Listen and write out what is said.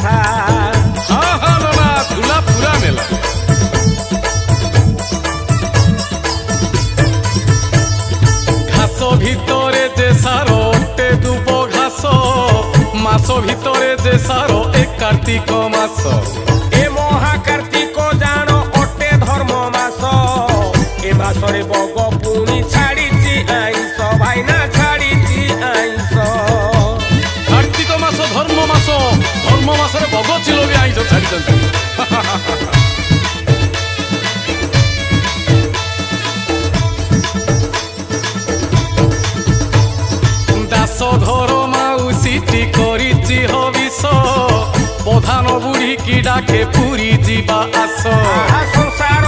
কথা। হ্যাঁ হ্যাঁ নানা ঝুলা পুরা মেলা। ঘাস ভিতরে যে সার ওটে দুব ঘাস, মাস ভিতরে যে সার এ কার্তিক মাস। এ মহাকার্তিক জাণ অটে ধর্ম মাস, এ মাসরে বগ পুনি ছাড়িছি আইস ভাইনা ছাড়িছি আইস। কার্তিক মাস ধর্ম মাস, ধর্ম মাসরে বগ চিল বি আইস ছাড়িছেন। দাস ঘর মাউসীটি করিছি হবিষ, প্রধান বুড়ি কি ডাকে পুরী ଯିବା আস। সংসার